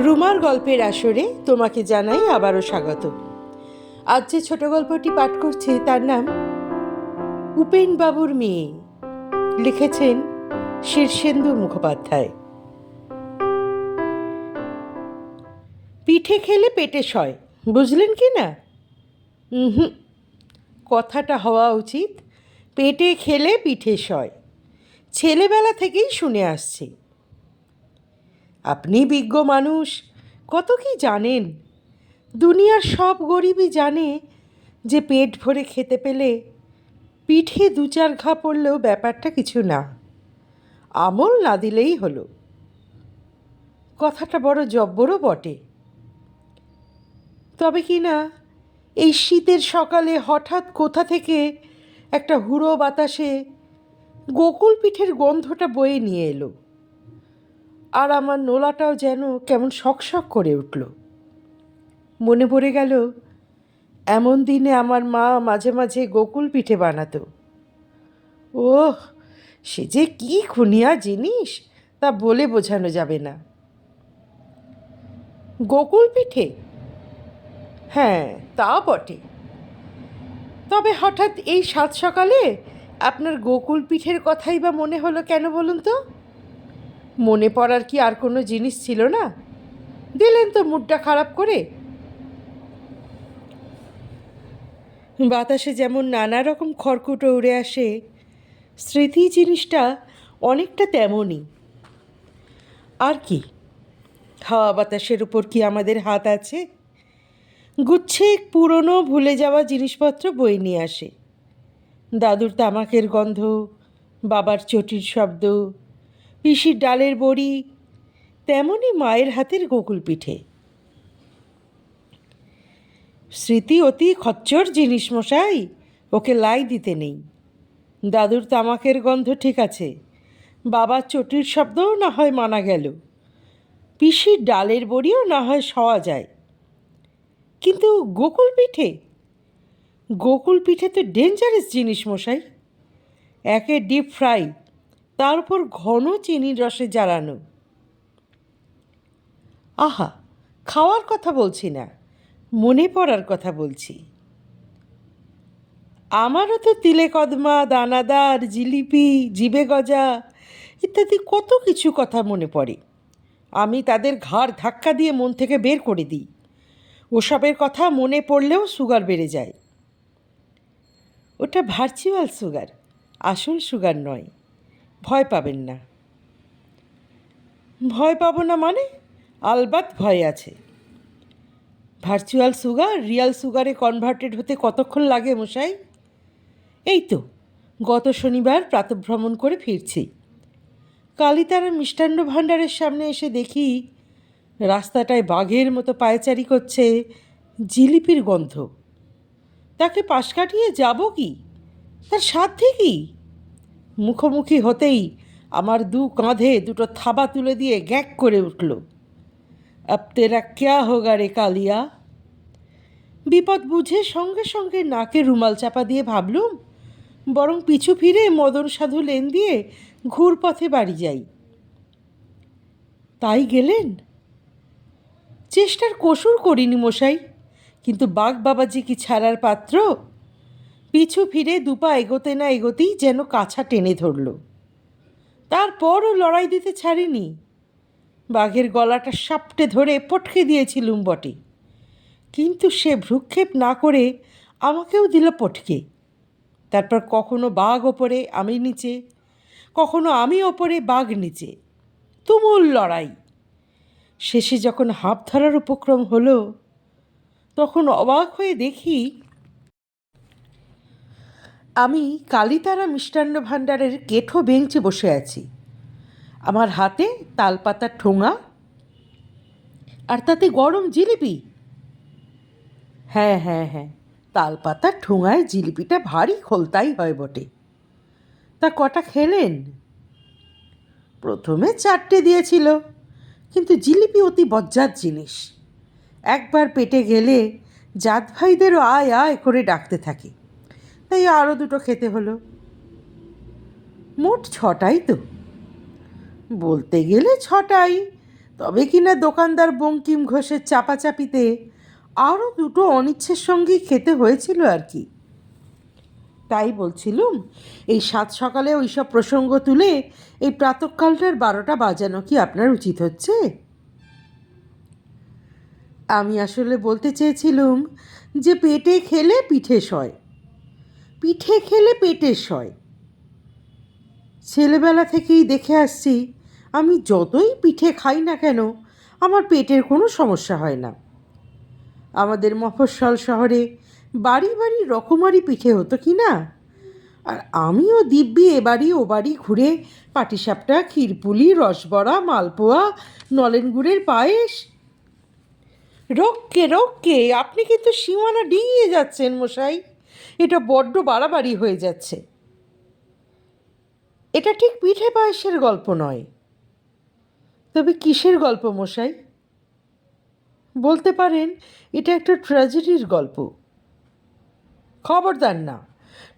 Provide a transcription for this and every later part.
রুমার গল্পের আসরে তোমাকে জানাই আবারও স্বাগত। আজ যে ছোট গল্পটি পাঠ করছি তার নাম উপেনবাবুর মেয়ে। লিখেছেন শীর্ষেন্দু মুখোপাধ্যায়। পিঠে খেলে পেটে সয়, বুঝলেন কি না? হুম, কথাটা হওয়া উচিত পেটে খেলে পিঠে সয়। ছেলেবেলা থেকেই শুনে আসছি। আপনি বিজ্ঞ মানুষ, কত কি জানেন। দুনিয়ার সব গরিবই জানে যে পেট ভরে খেতে পেলে পিঠে দু চার ঘা পড়লেও ব্যাপারটা কিছু না, আমল না দিলেই হলো। কথাটা বড় জব্বরও বটে। তবে কি না, এই শীতের সকালে হঠাৎ কোথা থেকে একটা হুড়ো বাতাসে গোকুল পিঠের গন্ধটা বয়ে নিয়ে এলো, আর আমার নোলাটাও যেন কেমন শকশক করে উঠল। মনে পড়ে গেল এমন দিনে আমার মা মাঝে মাঝে গোকুল পিঠে বানাতো। ওহ, সে যে কী খুনিয়া জিনিস তা বলে বোঝানো যাবে না। গোকুল পিঠে, হ্যাঁ তা বটে। তবে হঠাৎ এই সাত সকালে আপনার গোকুল পিঠের কথাই বা মনে হলো কেন বলুন তো? মনে পড়ার কি আর কোনো জিনিস ছিল না? দিলেন তো মুডটা খারাপ করে। বাতাসে যেমন নানা রকম খড়কুটো উড়ে আসে, স্মৃতি জিনিসটা অনেকটা তেমনই। আর কি, হাওয়া বাতাসের উপর কি আমাদের হাত আছে? গুচ্ছে পুরনো ভুলে যাওয়া জিনিসপত্র বয়ে নিয়ে আসে। দাদুর তামাকের গন্ধ, বাবার চটির শব্দ, পিসির ডালের বড়ি, তেমনই মায়ের হাতের গোকুল পিঠে। স্মৃতি অতি খচ্চর জিনিস মশাই, ওকে লাই দিতে নেই। দাদুর তামাকের গন্ধ ঠিক আছে, বাবার চটির শব্দও না হয় মানা গেল, পিসির ডালের বড়িও না হয় সওয়া যায়, কিন্তু গোকুল পিঠে, গোকুল পিঠে তো ডেঞ্জারাস জিনিস মশাই। একে ডিপ ফ্রাই, তার উপর ঘন চিনির রসে জ্বালানো। আহা, খাওয়ার কথা বলছি না, মনে পড়ার কথা বলছি। আমারও তো তিলে কদমা, দানাদার, জিলিপি, জিবে গজা ইত্যাদি কত কিছু কথা মনে পড়ে। আমি তাদের ঘাড় ধাক্কা দিয়ে মন থেকে বের করে দিই। ওসবের কথা মনে পড়লেও সুগার বেড়ে যায়। ওটা ভার্চুয়াল সুগার, আসল সুগার নয়। ভয় পাবেন না। ভয় পাবো না মানে? আলবাত ভয় আছে। ভার্চুয়াল সুগার রিয়াল সুগারে কনভার্টেড হতে কতক্ষণ লাগে মশাই? এই তো গত শনিবার প্রাতঃভ্রমণ করে ফিরছি। কালীতারা মিষ্টান্ন ভাণ্ডারের সামনে এসে দেখি রাস্তাটায় বাঘের মতো পায়চারি করছে জিলিপির গন্ধ। তাকে পাশ কাটিয়ে যাব কি? তার সাধ্যে কি? মুখোমুখি হতেই আমার দু কাঁধে দুটো থাবা তুলে দিয়ে গ্যাক করে উঠল, আব তেরা ক্যা হোগা রে কালিয়া। বিপদ বুঝে সঙ্গে সঙ্গে নাকে রুমাল চাপা দিয়ে ভাবলুম বরং পিছু ফিরে মদন সাধু লেন দিয়ে ঘুরপথে বাড়ি যাই। তাই গেলেন। চেষ্টার কসুর করিনি মশাই, কিন্তু বাঘ বাবাজি কি ছাড়ার পাত্র? পিছু ফিরে দুপা এগোতে না এগোতেই যেন কাছা টেনে ধরল। তারপরও লড়াই দিতে ছাড়িনি। বাঘের গলাটা সাপটে ধরে পটকে দিয়েছিলুম বটে, কিন্তু সে ভ্রুক্ষেপ না করে আমাকেও দিল পটকে। তারপর কখনো বাঘ ওপরে আমি নিচে, কখনো আমি ওপরে বাঘ নিচে, তুমুল লড়াই। শেষে যখন হাঁপ ধরার উপক্রম হলো, তখন অবাক হয়ে দেখি আমি কালীতারা মিষ্টান্ন ভাণ্ডারের কেঠো বেঞ্চে বসে আছি। আমার হাতে তালপাতার ঠোঙা, আর তাতে গরম জিলিপি। হ্যাঁ হ্যাঁ হ্যাঁ, তালপাতার ঠোঙায় জিলিপিটা ভারী খোলতাই হয় বটে। তা কটা খেলেন? প্রথমে 4টে দিয়েছিল, কিন্তু জিলিপি অতি বজ্জাত জিনিস। একবার পেটে গেলে জাত ভাইদেরও আয় আয় করে ডাকতে থাকে, তাই আরও 2টো খেতে হলো। মোট 6টাই তো, বলতে গেলে 6টাই, তবে কিনা দোকানদার বঙ্কিম ঘোষের চাপাচাপিতে আরও দুটো অনিচ্ছের সঙ্গেই খেতে হয়েছিল আর কি। তাই বলছিলুম, এই সাত সকালে ওইসব প্রসঙ্গ তুলে এই প্রাতঃকালটার 12টা বাজানো কি আপনার উচিত হচ্ছে? আমি আসলে বলতে চেয়েছিলুম যে পেটে খেলে পিঠে সয়, পিঠে খেলে পেটে সয়। ছেলেবেলা থেকেই দেখে আসছি, আমি যতই পিঠে খাই না কেন আমার পেটের কোনো সমস্যা হয় না। আমাদের মফস্বল শহরে বাড়ি বাড়ি রকমারি পিঠে হতো কি না, আর আমিও দিব্যি এবাড়ি ও বাড়ি ঘুরে পাটিসাপটা, ক্ষীরপুলি, রসবড়া, মালপোয়া, নলেন গুড়ের পায়েস। রোগকে রোগকে, আপনি কিন্তু সীমানা ডিঙিয়ে যাচ্ছেন মশাই, এটা বড্ড বাড়াবাড়ি হয়ে যাচ্ছে। এটা ঠিক পিঠে পায়েসের গল্প নয়। তবে কিসের গল্প মশাই? বলতে পারেন এটা একটা ট্র্যাজেডির গল্প। খবরদার না,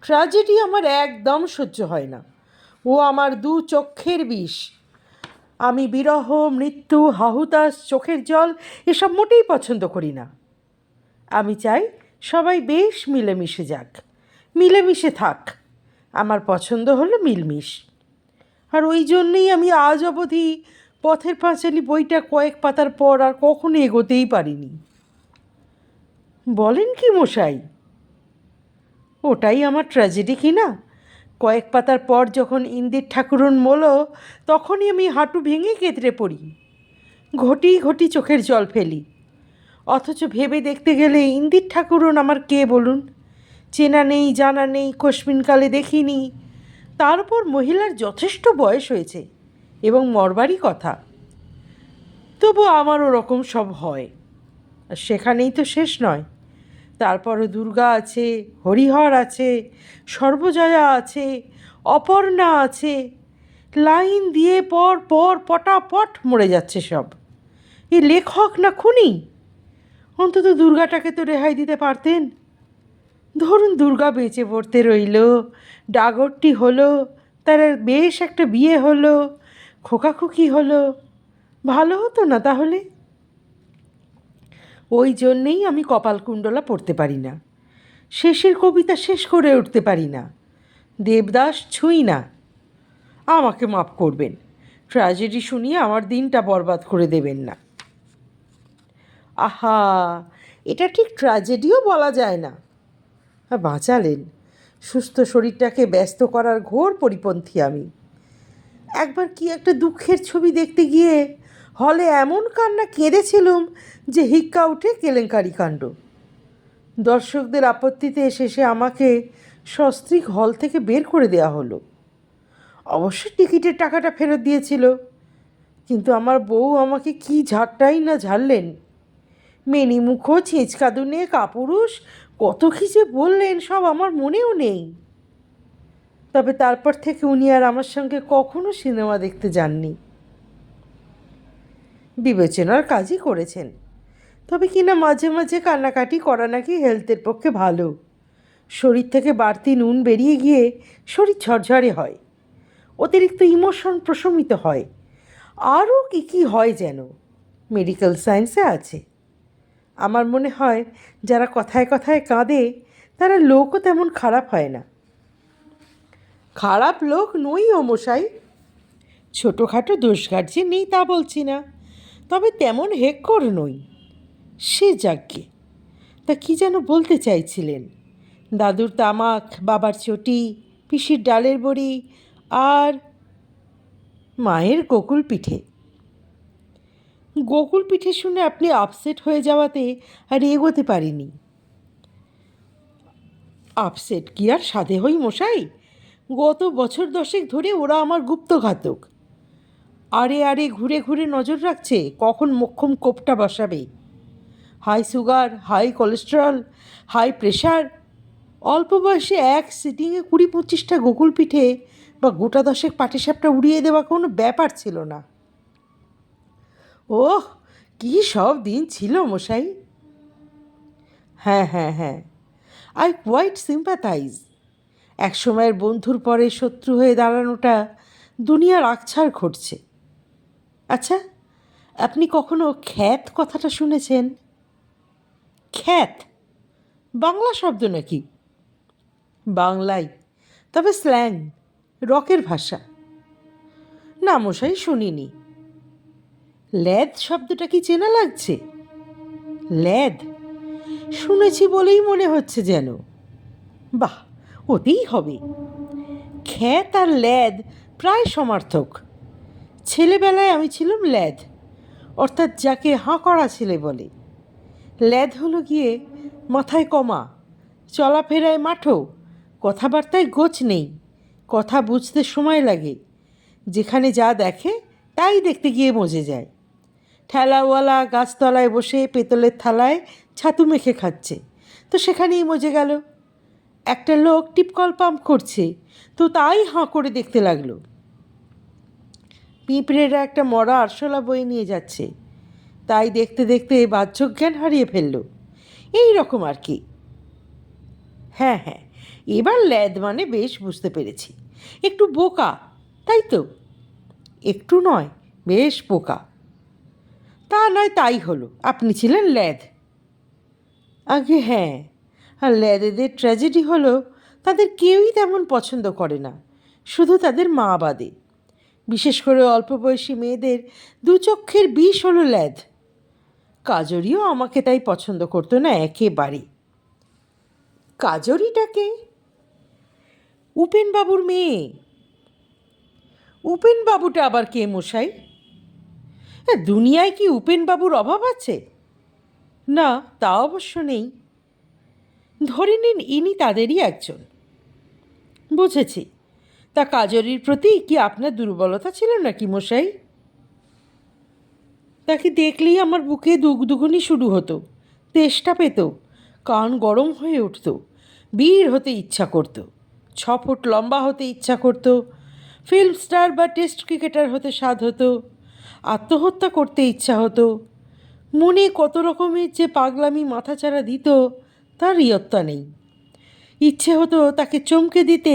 ট্র্যাজেডি আমার একদম সহ্য হয় না। ও আমার দু চক্ষের বিষ। আমি বিরহ, মৃত্যু, হাহুতাশ, চোখের জল এসব মোটেই পছন্দ করি না। আমি চাই সবাই বেশ মিলেমিশে যাক, মিলেমিশে থাক। আমার পছন্দ হলো মিলমিশ। আর ওই জন্যেই আমি আজ অবধি পথের পাঁচালী বইটা কয়েক পাতার পর আর কখনো এগোতেই পারিনি। বলেন কি মশাই? ওটাই আমার ট্র্যাজেডি কি না? কয়েক পাতার পর যখন ইন্দির ঠাকুরন মোলো, তখনই আমি হাঁটু ভেঙে কেঁদড়ে পড়ি, ঘটি ঘটি চোখের জল ফেলি। অথচ ভেবে দেখতে গেলে ইন্দির ঠাকুরন আমার কে বলুন? চেনা নেই, জানা নেই, কোশমিনকালে দেখিনি। তার উপর মহিলার যথেষ্ট বয়স হয়েছে এবং মরবারই কথা। তবু আমার ওরকম সব হয়। আর সেখানেই তো শেষ নয়। তারপরও দুর্গা আছে, হরিহর আছে, সর্বজয়া আছে, অপর্ণা আছে। লাইন দিয়ে পর পর পটাপট মরে যাচ্ছে সব। এই লেখক না খুনি? অন্তত দুর্গাটাকে তো রেহাই দিতে পারতেন। ধরুন দুর্গা বেঁচে পড়তে রইল, ডাগরটি হলো, তার বেশ একটা বিয়ে হলো, খোকাখুকি হলো, ভালো হতো না তাহলে? ওই জন্যেই আমি কপালকুণ্ডলা পড়তে পারি না, শেষের কবিতা শেষ করে উঠতে পারি না, দেবদাস ছুঁই না। আমাকে মাপ করবেন, ট্র্যাজেডি শুনিয়ে আমার দিনটা বরবাদ করে দেবেন না। আহা, এটা ঠিক ট্র্যাজেডিও বলা যায় না। বাঁচালেন, সুস্থ শরীরটাকে ব্যস্ত করার ঘোর পরিপন্থী আমি। একবার কি একটা দুঃখের ছবি দেখতে গিয়ে হলে এমন কান্না কেঁদেছিলুম যে হিক্কা উঠে কেলেঙ্কারি কাণ্ড। দর্শকদের আপত্তিতে শেষে আমাকে সস্ত্রীক হল থেকে বের করে দেওয়া হলো। অবশ্য টিকিটের টাকাটা ফেরত দিয়েছিল, কিন্তু আমার বউ আমাকে কি ঝাড়টাই না ঝাড়লেন। মেনিমুখো, ছেঁচকাদুনে, কাপুরুষ, কত কী যে বললেন সব আমার মনেও নেই। তবে তারপর থেকে উনি আর আমার সঙ্গে কখনো সিনেমা দেখতে যাননি। বিবেচনার কাজই করেছেন। তবে কিনা মাঝে মাঝে কান্নাকাটি করা নাকি হেলথের পক্ষে ভালো। শরীর থেকে বাড়তি নুন বেরিয়ে গিয়ে শরীর ঝরঝরে হয়, অতিরিক্ত ইমোশন প্রশমিত হয়, আরও কী কী হয় যেন, মেডিকেল সায়েন্সে আছে। আমার মনে হয় যারা কথায় কথায় কাঁদে তারা লোকও তেমন খারাপ হয় না। খারাপ লোক নই ও মশাই। ছোটোখাটো দোষঘাট যে নেই তা বলছি না, তবে তেমন হেক্কর নই। সে যাজ্ঞে। তা কি যেন বলতে চাইছিলেন? দাদুর তামাক, বাবার চটি, পিসির ডালের বড়ি আর মায়ের গোকুল পিঠে। গোকুল পিঠে শুনে আপনি আপসেট হয়ে যাওয়াতে আর এগোতে পারিনি। আপসেট কি আর সাধে হই মশাই? গত বছর 10 ধরে ওরা আমার গুপ্তঘাতক। আরে আরে ঘুরে ঘুরে নজর রাখছে কখন মোক্ষম কোপটা বসাবে। High sugar, high cholesterol, high pressure. অল্প বয়সে এক সিটিংয়ে 20-25টা গোকুল পিঠে বা গোটা 10 পাটিসাপটা উড়িয়ে দেওয়া কোনো ব্যাপার ছিল না। ওহ, কী সব দিন ছিল মশাই। হ্যাঁ হ্যাঁ হ্যাঁ, আই কোয়াইট সিম্প্যাথাইজ। এক সময়ের বন্ধুর পরে শত্রু হয়ে দাঁড়ানোটা দুনিয়ার আকছার ঘটছে। আচ্ছা, আপনি কখনো খ্যাত কথাটা শুনেছেন? খ্যাত বাংলা শব্দ নাকি? বাংলাই, তবে স্ল্যাং, রকের ভাষা। না মশাই, শুনিনি। ল্যাদ শব্দটা কি চেনা লাগছে? ল্যাদ শুনেছি বলেই মনে হচ্ছে যেন। বাহ, হতেই হবে। খ্যাত আর ল্যাদ প্রায় সমার্থক। ছেলেবেলায় আমি ছিলাম ল্যাদ, অর্থাৎ যাকে হাঁ করা ছেলে বলে। ল্যাদ হলো গিয়ে মাথায় কমা, চলাফেরায় মাঠো, কথাবার্তায় গোছ নেই, কথা বুঝতে সময় লাগে, যেখানে যা দেখে তাই দেখতে গিয়ে মজে যায়। ঠেলাওয়ালা গাছতলায় বসে পেতলের থালায় ছাতু মেখে খাচ্ছে, তো সেখানেই মজে গেল। একটা লোক টিপকল পাম্প করছে, তো তাই হাঁ করে দেখতে লাগলো। পিঁপড়েরা একটা মরা আরশোলা বয়ে নিয়ে যাচ্ছে, তাই দেখতে দেখতে বাহ্যজ্ঞান হারিয়ে ফেলল। এই রকম আর কি। হ্যাঁ হ্যাঁ, এবার ল্যাদ মানে বেশ বুঝতে পেরেছি। একটু বোকা, তাই তো? একটু নয়, বেশ বোকা। তা নয় তাই হলো, আপনি ছিলেন ল্যাদ। আগে হ্যাঁ, আর ল্যাদেদের ট্র্যাজেডি হলো তাদের কেউই তেমন পছন্দ করে না, শুধু তাদের মা বাদে। বিশেষ করে অল্প বয়সী মেয়েদের দু চক্ষের বিষ হলো ল্যাদ। কাজরিও আমাকে তাই পছন্দ করতো না একেবারে। কাজরিটাকে? উপেনবাবুর মেয়ে। উপেনবাবুটা আবার কে মশাই? দুনিয়ায় কি উপেনবাবুর অভাব আছে? না, তা অবশ্য নেই। ধরে নিন ইনি তাদেরই একজন। বুঝেছি। তা কাজরির প্রতি কি আপনার দুর্বলতা ছিল নাকি মশাই? তাকে দেখলেই আমার বুকে দুগদুগুনি শুরু হতো, তেষ্টা পেত, কান গরম হয়ে উঠত, বীর হতে ইচ্ছা করত, 6 ফুট লম্বা হতে ইচ্ছা করত, ফিল্ম স্টার বা টেস্ট ক্রিকেটার হতে স্বাদ হতো, আত্মহত্যা করতে ইচ্ছা হতো। মনে কত রকমের যে পাগলামি মাথাচাড়া দিত তার ইয়ত্তা নেই। ইচ্ছে হতো তাকে চমকে দিতে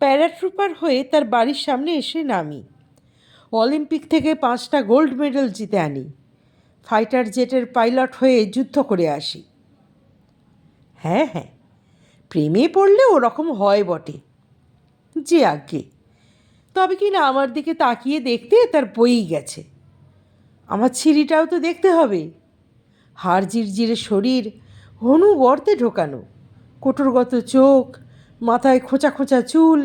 প্যারাট্রুপার হয়ে তার বাড়ির সামনে এসে নামি, অলিম্পিক থেকে 5টা গোল্ড মেডেল জিতে আনি, ফাইটার জেটের পাইলট হয়ে যুদ্ধ করে আসি। হ্যাঁ হ্যাঁ, প্রেমে পড়লে ওরকম হয় বটে। যে আজ্ঞে, তবে কি না আমার দিকে তাকিয়ে দেখতে তার বইই গেছে। আমার ছিঁড়িটাও তো দেখতে হবে। হাড় জিরজিরে শরীর, হনু গর্তে ঢোকানো, কোটরগত চোখ, মাথায় খোঁচা খোঁচা চুল,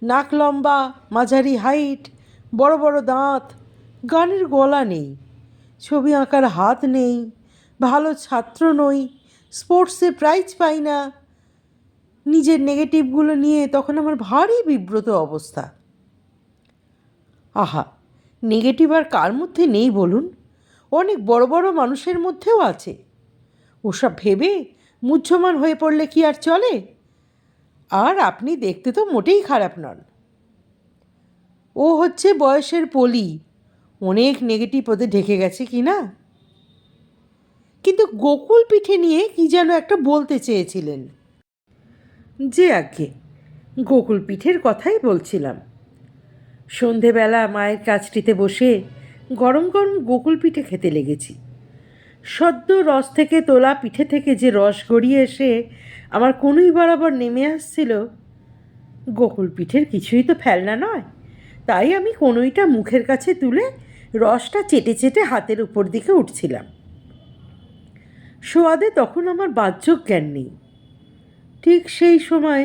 নাক লম্বা, মাঝারি হাইট, বড় বড় দাঁত, গানের গলা নেই, ছবি আঁকার হাত নেই, ভালো ছাত্র নই, স্পোর্টসে প্রাইজ পাই না। নিজের নেগেটিভগুলো নিয়ে তখন আমার ভারী বিব্রত অবস্থা। আহা, নেগেটিভ আর কার মধ্যে নেই বলুন? অনেক বড় বড় মানুষের মধ্যেও আছে। ওসব ভেবে মুহ্যমান হয়ে পড়লে কি আর চলে? আর আপনি দেখতে তো মোটেই খারাপ নন। ও হচ্ছে বয়সের পলি, অনেক নেগেটিভ ওদের ঢেকে গেছে কি না। কিন্তু গোকুল পিঠে নিয়ে কি যেন একটা বলতে চেয়েছিলেন। যে আজ্ঞে, গোকুল পিঠের কথাই বলছিলাম। সন্ধেবেলা মায়ের কাছটিতে বসে গরম গরম গোকুল পিঠে খেতে লেগেছি। সদ্য রস থেকে তোলা পিঠে থেকে যে রস গড়িয়ে এসে আমার কনুই বরাবর নেমে আসছিল, গোকুল পিঠের কিছুই তো ফেলনা নয়, তাই আমি কনুইটা মুখের কাছে তুলে রসটা চেটে চেটে হাতের উপর দিকে উঠছিলাম। সোয়াদে তখন আমার বাহ্যজ্ঞান নেই। ঠিক সেই সময়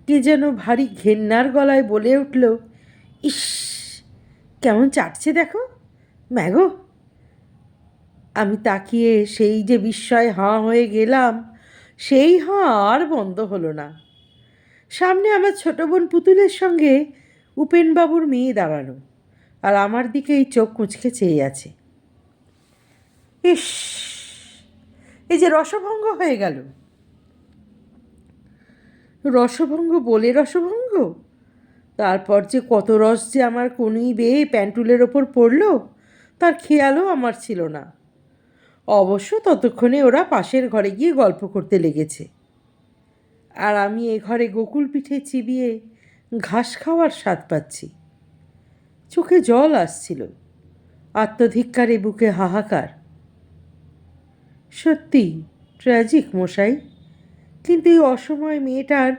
কে যেন ভারী ঘেন্নার গলায় বলে উঠল, ইস, কেমন চাটছে দেখো ম্যাগো। আমি তাকিয়ে সেই যে বিস্ময়ে হাঁ হয়ে গেলাম, সেই হাঁ আর বন্ধ হলো না। সামনে আমার ছোট বোন পুতুলের সঙ্গে উপেনবাবুর মেয়ে দাঁড়ানো, আর আমার দিকেই চোখ কুঁচকে চেয়ে আছে। ইস, এই যে রসভঙ্গ হয়ে গেল। রসভঙ্গ বলে রসভঙ্গ? তারপর যে কত রস যে আমার কনুই বেয়ে প্যান্টুলের ওপর পড়ল তার খেয়ালও আমার ছিল না। অবশ্য ততক্ষণে ওরা পাশের ঘরে গিয়ে গল্প করতে লেগেছে, আর আমি এ ঘরে গোকুল পিঠে চিবিয়ে ঘাস খাওয়ার স্বাদ পাচ্ছি। চোখে জল আসছিল, আত্মধিক্কারে বুকে হাহাকার। সত্যি ট্র্যাজিক মশাই, কিন্তু এই অসময়ে মেয়েটার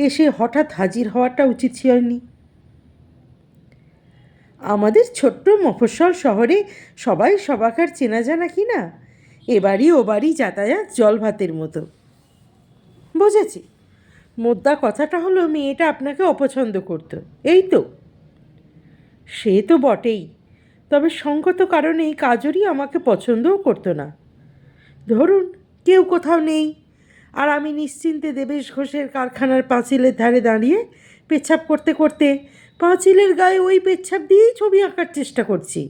এসে হঠাৎ হাজির হওয়াটা উচিত হয়নি। আমাদের ছোট্ট মফস্বল শহরে সবাই সবাকার চেনা জানা কি না, এবারই ওবারই যাতায়াত জল ভাতের মতো। বুঝেছি, মোদ্দা কথাটা হলো মেয়েটা আপনাকে অপছন্দ করত, এই তো? সে তো বটেই, তবে সঙ্গত কারণেই কাজরই আমাকে পছন্দও করতো না। ধরুন কেউ কোথাও নেই, আর আমি নিশ্চিন্তে দেবেশ ঘোষের কারখানার পাঁচিলের ধারে দাঁড়িয়ে পেচ্ছাপ করতে করতে পাঁচিলের গায়ে ওই পেচ্ছাপ দিয়েই ছবি আঁকার চেষ্টা করছি।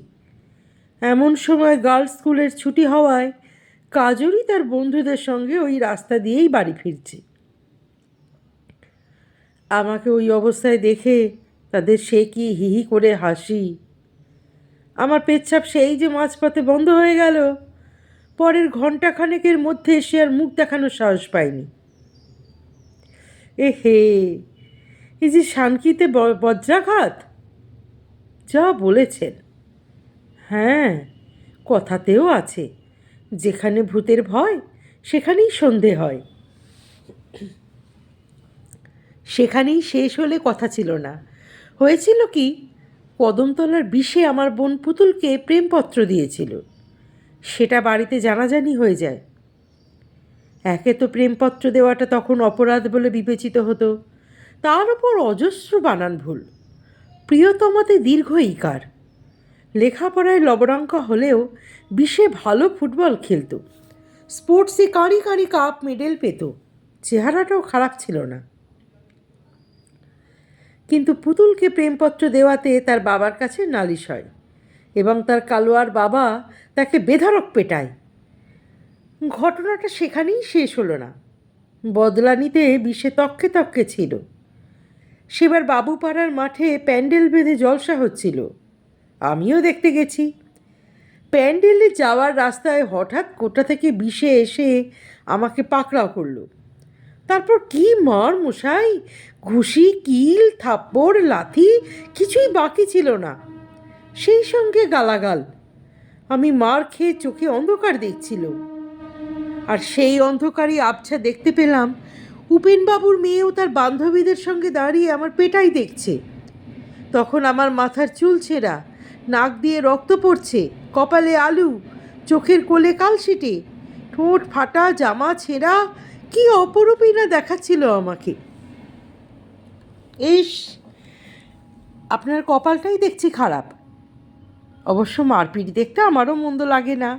এমন সময় গার্লস স্কুলের ছুটি হওয়ায় কাজরই তার বন্ধুদের সঙ্গে ওই রাস্তা দিয়েই বাড়ি ফিরছে। আমাকে ওই অবস্থায় দেখে তাদের সে কি হিহি করে হাসি। আমার পেচ্ছাপ সেই যে মাঝপথে বন্ধ হয়ে গেল, পরের ঘণ্টাখানেকের মধ্যে সে আর মুখ দেখানোর সাহস পায়নি। হে, এই যে শানকিতে বজ্রাঘাত! যা বলেছেন! হ্যাঁ, কথাতেও আছে, যেখানে ভূতের ভয় সেখানেই সন্ধে হয়। সেখানেই শেষ হলে কথা ছিল না। হয়েছিল কি, কদমতলার বিষে আমার বোন পুতুলকে প্রেমপত্র দিয়েছিল, সেটা বাড়িতে জানাজানি হয়ে যায়। একে তো প্রেমপত্র দেওয়াটা তখন অপরাধ বলে বিবেচিত হতো, তার উপর অজস্র বানান ভুল। প্রিয়তমাতে দীর্ঘ ইকার। লেখাপড়ায় লবণাঙ্কা হলেও বিষে ভালো ফুটবল খেলত, স্পোর্টসে কাঁড়ি কাঁড়ি কাপ মেডেল পেত, চেহারাটাও খারাপ ছিল না। কিন্তু পুতুলকে প্রেমপত্র দেওয়াতে তার বাবার কাছে নালিশ হয় এবং তার কালোয়ার বাবা তাকে বেধড়ক পেটায়। ঘটনাটা সেখানেই শেষ হলো না, বদলা নিতে বিষে তককে তককে ছিল। সেবার বাবুপাড়ার মাঠে প্যান্ডেল বেঁধে জলসা হচ্ছিল, আমিও দেখতে গেছি। প্যান্ডেলে যাওয়ার রাস্তায় হঠাৎ কোথা থেকে বিষে এসে আমাকে পাকড়াও করলো। তারপর কি মার মশাই, ঘুষি, কিল, থাপ্পড়, লাথি, কিছুই বাকি ছিল না, সেই সঙ্গে গালাগাল। আমি মার খেয়ে চোখে অন্ধকার দেখছিল, আর সেই অন্ধকারই আবছা দেখতে পেলাম উপেনবাবুর মেয়েও তার বান্ধবীদের সঙ্গে দাঁড়িয়ে আমার পেটাই দেখছে। তখন আমার মাথার চুল ছেঁড়া, নাক দিয়ে রক্ত পড়ছে, কপালে আলু, চোখের কোলে কালশিটে, ঠোঁট ফাটা, জামা ছেঁড়া, কি অপরূপই না দেখাচ্ছিল আমাকে। ইস, আপনার কপালটাই দেখছি খারাপ। অবশ্য মারপিট দেখতে আমারও মন্দ লাগে না।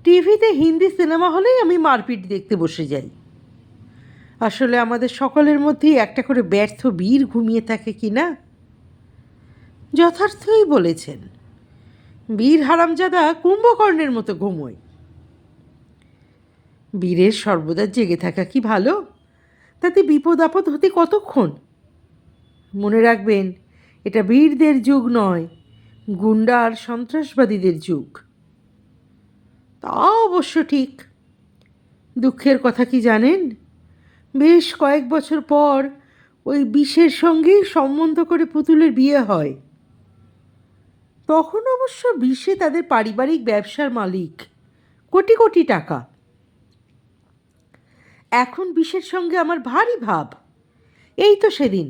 টিভিতে হিন্দি সিনেমা হলেই আমি মারপিট দেখতে বসে যাই। আসলে আমাদের সকলের মধ্যেই একটা করে ব্যর্থ বীর ঘুমিয়ে থাকে কি না? যথার্থই বলেছেন, বীর হারামজাদা কুম্ভকর্ণের মতো ঘুমোয়। বীরের সর্বদা জেগে থাকা কি ভালো? তাতে বিপদ আপদ হতে কতক্ষণ। মনে রাখবেন, এটা বীরদের যুগ নয়, গুন্ডা আর সন্ত্রাসবাদীদের যুগ। তা অবশ্য ঠিক। দুঃখের কথা কি জানেন, বেশ কয়েক বছর পর ওই বিষের সঙ্গেই সম্বন্ধ করে পুতুলের বিয়ে হয়। তখন অবশ্য বিষে তাদের পারিবারিক ব্যবসার মালিক, কোটি কোটি টাকা। এখন বিষের সঙ্গে আমার ভারী ভাব। এই তো সেদিন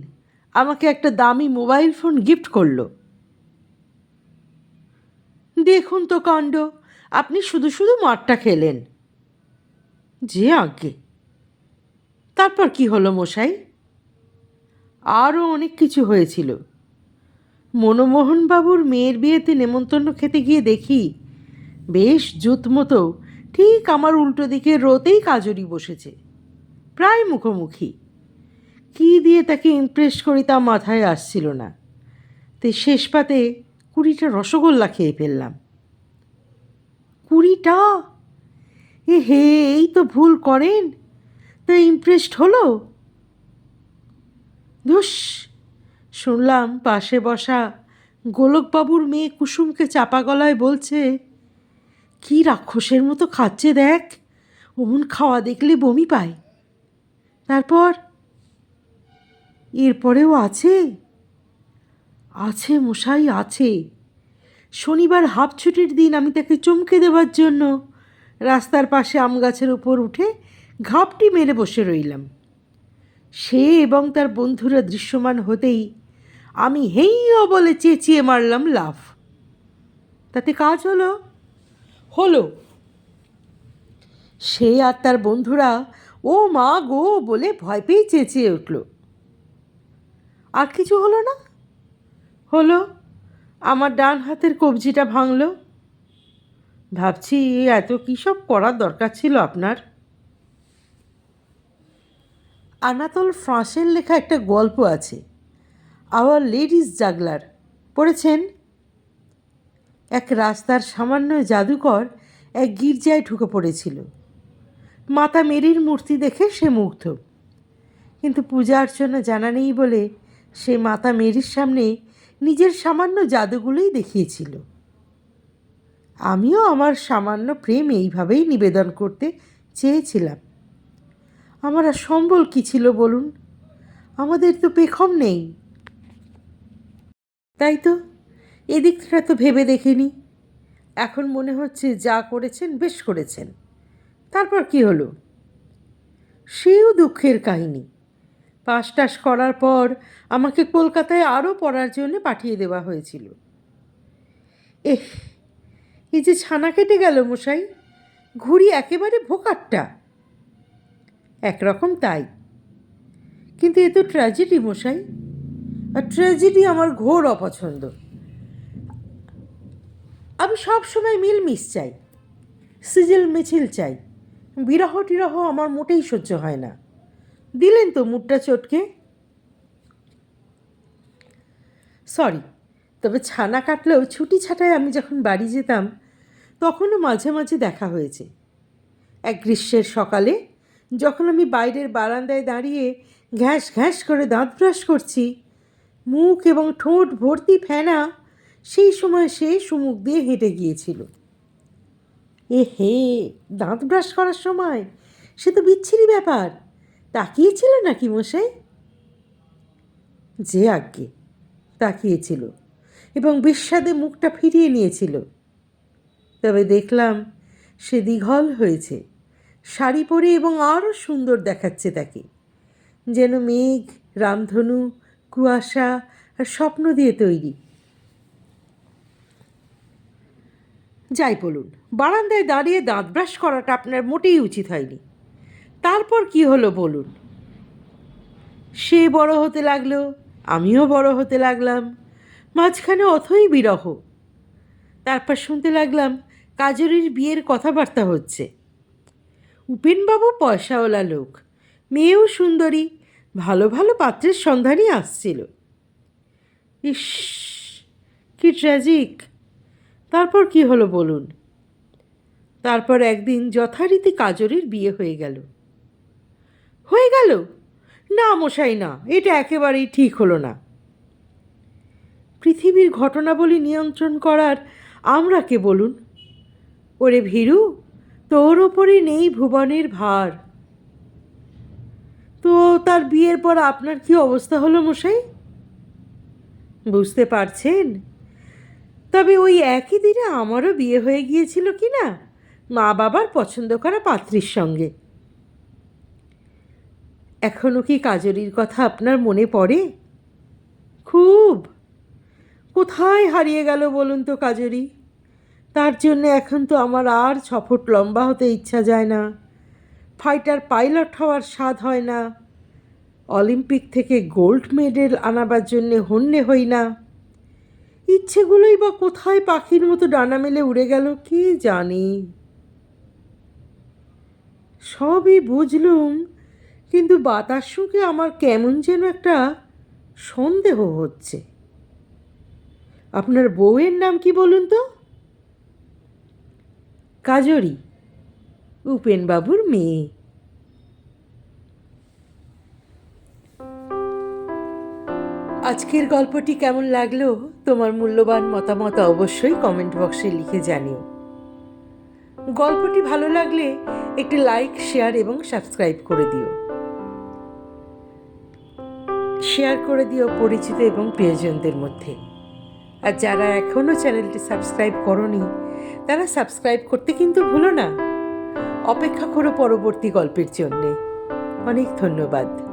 আমাকে একটা দামি মোবাইল ফোন গিফট করলো। দেখুন তো কাণ্ড, আপনি শুধু শুধু মারটা খেলেন। যে আজ্ঞে। তারপর কি হলো মশাই? আরও অনেক কিছু হয়েছিল। মনমোহনবাবুর মেয়ের বিয়েতে নেমন্তন্ন খেতে গিয়ে দেখি বেশ জুত মতো ঠিক আমার উল্টো দিকে রোতেই কাজরি বসেছে, প্রায় মুখোমুখি। কী দিয়ে তাকে ইমপ্রেস করি তা মাথায় আসছিল না, তাই শেষ পাতে 20টা রসগোল্লা খেয়ে ফেললাম। 20টা? হে, এই তো ভুল করেন, তা ইমপ্রেসড হলো? ধুস, শুনলাম পাশে বসা গোলকবাবুর মেয়ে কুসুমকে চাপা গলায় বলছে, কি রাক্ষসের মতো খাচ্ছে দেখ, অমন খাওয়া দেখলে বমি পায়। তারপর এরপরেও আছে। আছে মশাই, আছে। শনিবার হাফ ছুটির দিন আমি তাকে চমকে দেওয়ার জন্য রাস্তার পাশে আম গাছের উপর উঠে ঘাপটি মেরে বসে রইলাম। সে এবং তার বন্ধুরা দৃশ্যমান হতেই আমি হেইও বলে চেঁচিয়ে মারলাম লাফ। তাতে কাজ হলো? হলো। সে আর তার বন্ধুরা ও মা গো বলে ভয় পেয়ে চেঁচিয়ে উঠল। আর কিছু হলো না? হলো, আমার ডান হাতের কবজিটা ভাঙল। ভাবছি এত কী সব করার দরকার ছিল আপনার। আনাতোল ফ্রাঁসের লেখা একটা গল্প আছে, আওয়ার লেডিজ জাগলার, পড়েছেন? এক রাস্তার সামান্য জাদুকর এক গির্জায় ঢুকে পড়েছিল। মাতা মেরির মূর্তি দেখে সে মুগ্ধ, কিন্তু পূজা অর্চনা জানা নেই বলে সে মাতা মেরির সামনে নিজের সামান্য জাদুগুলোই দেখিয়েছিল। আমিও আমার সামান্য প্রেম এইভাবেই নিবেদন করতে চেয়েছিলাম। আমার আর সম্বল কী ছিল বলুন? আমাদের তো পেখম নেই। তাই তো, এদিকটা তো ভেবে দেখিনি। এখন মনে হচ্ছে যা করেছেন বেশ করেছেন। তারপর কি হলো? সেও দুঃখের কাহিনী। পাস টাস করার পর আমাকে কলকাতায় আরও পড়ার জন্য পাঠিয়ে দেওয়া হয়েছিল। এই যে ছানা কেটে গেল মশাই, ঘুড়ি একেবারে ভোকাট্টা। একরকম তাই, কিন্তু এ তো ট্র্যাজেডি মশাই, আর ট্র্যাজেডি আমার ঘোর অপছন্দ। আমি সব সময় মিলমিশ চাই, সিজিল মিছিল চাই। বিরহ টিরহ আমার মোটেই সহ্য হয় না। দিলেন তো মুডটা চটকে। সরি, তবে ছানা কাটলেও ছুটি ছাটায় আমি যখন বাড়ি যেতাম তখনও মাঝে মাঝে দেখা হয়েছে। এক গ্রীষ্মের সকালে যখন আমি বাইরের বারান্দায় দাঁড়িয়ে ঘ্যাস ঘ্যাস করে দাঁত ব্রাশ করছি, মুখ এবং ঠোঁট ভর্তি ফেনা, সেই সময় সে সুমুখ দিয়ে হেঁটে গিয়েছিল। হে, দাঁত ব্রাশ করার সময় সে তো বিচ্ছিরি ব্যাপার। তাকিয়েছিল নাকি মশাই? যে আজ্ঞে, তাকিয়েছিল এবং বিস্বাদে মুখটা ফিরিয়ে নিয়েছিল। তবে দেখলাম সে দীঘল হয়েছে, শাড়ি পরে, এবং আরও সুন্দর দেখাচ্ছে তাকে, যেন মেঘ, রামধনু, কুয়াশা আর স্বপ্ন দিয়ে তৈরি। যাই বলুন, বারান্দায় দাঁড়িয়ে দাঁত ব্রাশ করাটা আপনার মোটেই উচিত হয়নি। তারপর কি হলো বলুন? সে বড় হতে লাগলো, আমিও বড় হতে লাগলাম, মাঝখানে অথই বিরহ। তারপর শুনতে লাগলাম কাজরির বিয়ের কথাবার্তা হচ্ছে। উপেনবাবু পয়সাওয়ালা লোক, মেয়েও সুন্দরী, ভালো ভালো পাত্রের সন্ধানই আসছিল। ইস, কি ট্র্যাজিক! তারপর কি হলো বলুন? তারপর একদিন যথারীতি কাজরির বিয়ে হয়ে গেল। হয়ে গেল? না মশাই না, এটা একেবারেই ঠিক হলো না। পৃথিবীর ঘটনাবলী নিয়ন্ত্রণ করার আমরা কে বলুন? ওরে ভীরু, তোর ওপরে নেই ভুবনের ভার। তো তার বিয়ের পর আপনার কি অবস্থা হলো মশাই? বুঝতে পারছেন? তবে ওই একই দিনে আমারও বিয়ে হয়ে গিয়েছিল কি না, মা বাবার পছন্দ করা পাত্রীর সঙ্গে। এখনও কি কাজরির কথা আপনার মনে পড়ে? খুব। কোথায় হারিয়ে গেল বলুন তো কাজরি? তার জন্যে এখন তো আমার আর 6 ফুট লম্বা হতে ইচ্ছা যায় না, ফাইটার পাইলট হওয়ার স্বাদ হয় না, অলিম্পিক থেকে গোল্ড মেডেল আনাবার জন্যে হন্যে হই না। ইচ্ছেগুলোই বা কোথায় পাখির মতো ডানা মেলে উড়ে গেল কে জানে। সবই বুঝলুম, কিন্তু বাতাস শুঁকে আমার কেমন যেন একটা সন্দেহ হচ্ছে। আপনার বউয়ের নাম কি বলুন তো? কাজরি, উপেনবাবুর মেয়ে। আজকের গল্পটি কেমন লাগলো তোমার মূল্যবান মতামত অবশ্যই কমেন্ট বক্সে লিখে জানিও। গল্পটি ভালো লাগলে একটি লাইক, শেয়ার এবং সাবস্ক্রাইব করে দিও। শেয়ার করে দিও পরিচিত এবং প্রিয়জনদের মধ্যে। আর যারা এখনও চ্যানেলটি সাবস্ক্রাইব করনি তারা সাবস্ক্রাইব করতে কিন্তু ভুলো না। অপেক্ষা করো পরবর্তী গল্পের জন্যে। অনেক ধন্যবাদ।